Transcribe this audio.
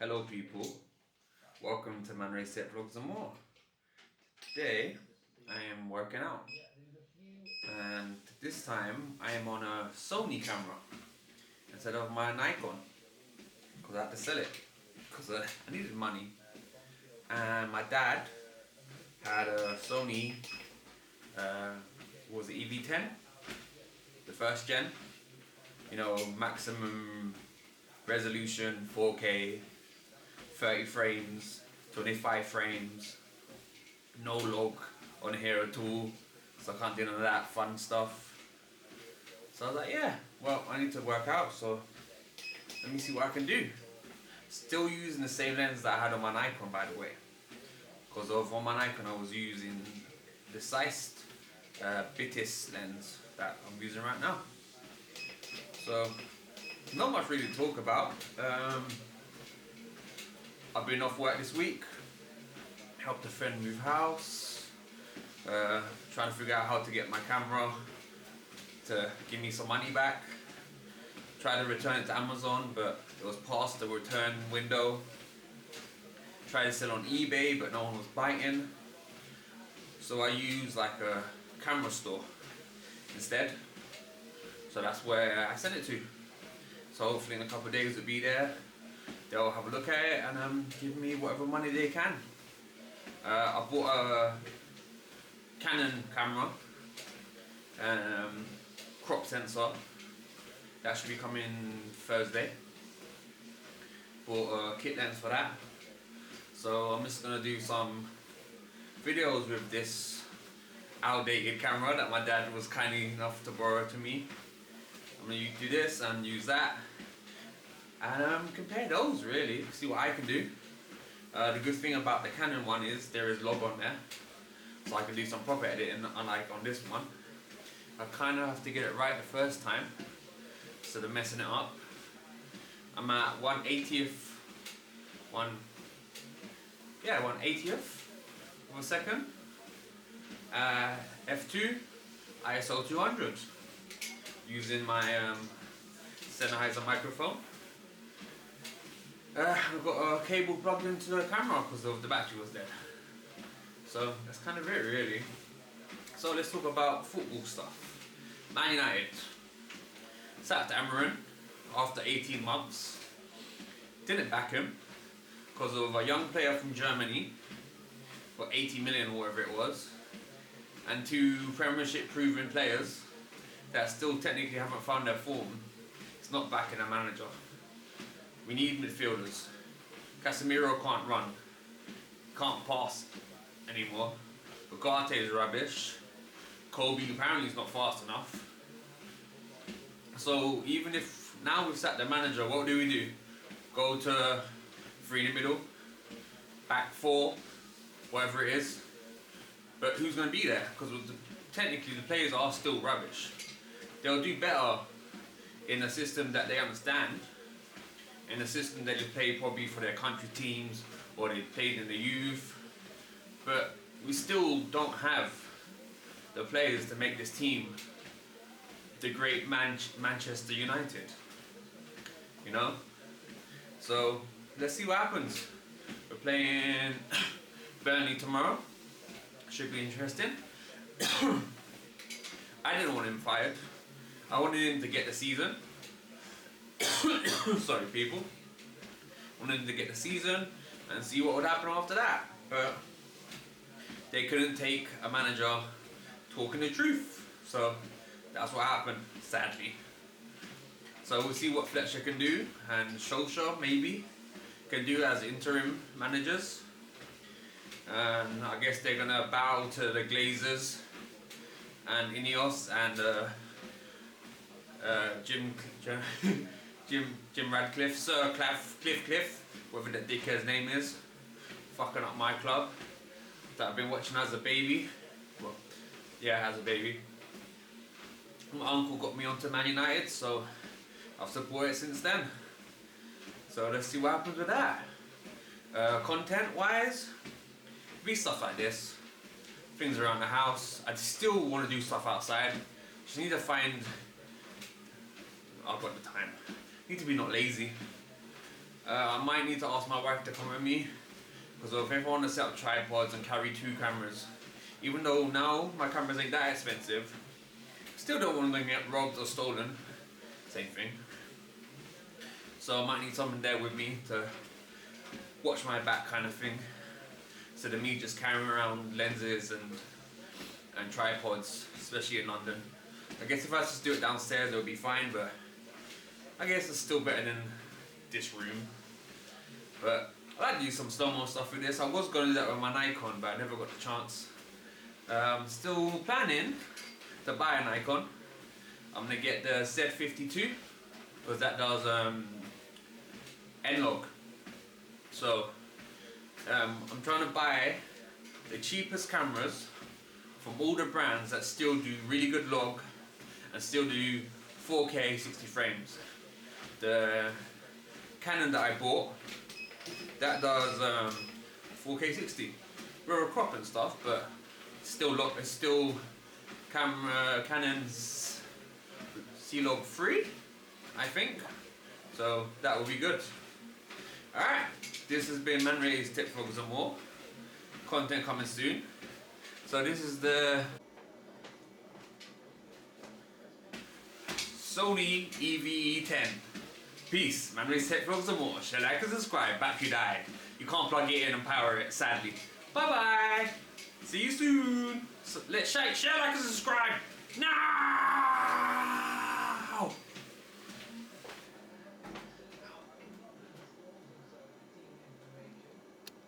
Hello people, welcome to man-rays vlogs and more. Today I am working out and this time I am on a Sony camera instead of my Nikon because I had to sell it because I needed money, and my dad had a Sony was it EV10, the first gen, you know, maximum resolution 4K, 30 frames, 25 frames, no log on here at all, so I can't do none of that fun stuff. So I was like, yeah, well, I need to work out, so let me see what I can do. Still using the same lens that I had on my Nikon, by the way, because on my Nikon I was using the sized Bitis lens that I'm using right now. So not much really to talk about. I've been off work this week, helped a friend move house, trying to figure out how to get my camera to give me some money back. Tried to return it to Amazon, but it was past the return window. Tried to sell on eBay, but no one was biting. So I used like a camera store instead. So that's where I sent it to. So hopefully in a couple of days it'll be there. They'll have a look at it and give me whatever money they can. I bought a Canon camera, crop sensor. That should be coming Thursday. Bought a kit lens for that. So I'm just gonna do some videos with this outdated camera that my dad was kind enough to borrow to me. I'm gonna do this and use that and compare those, really, see what I can do. The good thing about the Canon one is there is log on there, so I can do some proper editing, unlike on this one. I kind of have to get it right the first time, so they're messing it up. I'm at 1/80th, 1/80th of a second. F2, ISO 200, using my Sennheiser microphone. I've got a cable plugged into the camera because the battery was dead. So that's kind of it, really. So let's talk about football stuff. Man United. Sat at Amarin after 18 months. Didn't back him because of a young player from Germany for 80 million or whatever it was, and two Premiership proven players that still technically haven't found their form. It's not backing a manager. We need midfielders. Casemiro can't run, can't pass anymore. Ugarte is rubbish. Kobe apparently is not fast enough. So even if now we've sacked the manager, what do? Go to 3 in the middle, back 4, whatever it is. But who's going to be there? Because technically the players are still rubbish. They'll do better in a system that they understand, in a system that they play probably for their country teams or they played in the youth. But we still don't have the players to make this team the great Manchester United, you know? So let's see what happens. We're playing Burnley tomorrow. Should be interesting. I didn't want him fired. I wanted him to get the season. Sorry people. Wanted him to get the season and see what would happen after that. But they couldn't take a manager talking the truth. So that's what happened, sadly. So we'll see what Fletcher can do, and Solskjaer maybe can do as interim managers. And I guess they're gonna bow to the Glazers and Ineos and Jim Radcliffe, Sir Cliff, whatever that dickhead's name is, fucking up my club that I've been watching as a baby. Well, yeah, as a baby. My uncle got me onto Man United, so I've supported since then. So let's see what happens with that. Content wise, be stuff like this, things around the house. I still want to do stuff outside. Just need to find. I've got the time. Need to be not lazy. I might need to ask my wife to come with me, because if I want to set up tripods and carry 2 cameras, even though now my cameras ain't that expensive, still don't want them to get robbed or stolen, same thing. So I might need someone there with me to watch my back kind of thing, instead of me just carrying around lenses and tripods, especially in London. I guess if I just do it downstairs it would be fine, but I guess it's still better than this room. But I like to do some slow-mo stuff with this. I was going to do that with my Nikon, but I never got the chance. Still planning to buy a Nikon. I'm going to get the Z52, because that does N-log. So I'm trying to buy the cheapest cameras from all the brands that still do really good log and still do 4K 60 frames. The Canon that I bought, that does 4K 60. We're a crop and stuff, but it's still Canon's C-Log 3, I think. So that will be good. Alright, this has been Man-Rays Tech Vlogs and more. Content coming soon. So this is the Sony ZV-E10. Peace. Man-Rays Tech Vlogs and more. Share, like and subscribe. Battery died. You can't plug it in and power it, sadly. Bye bye. See you soon. So let's share, like and subscribe. Now.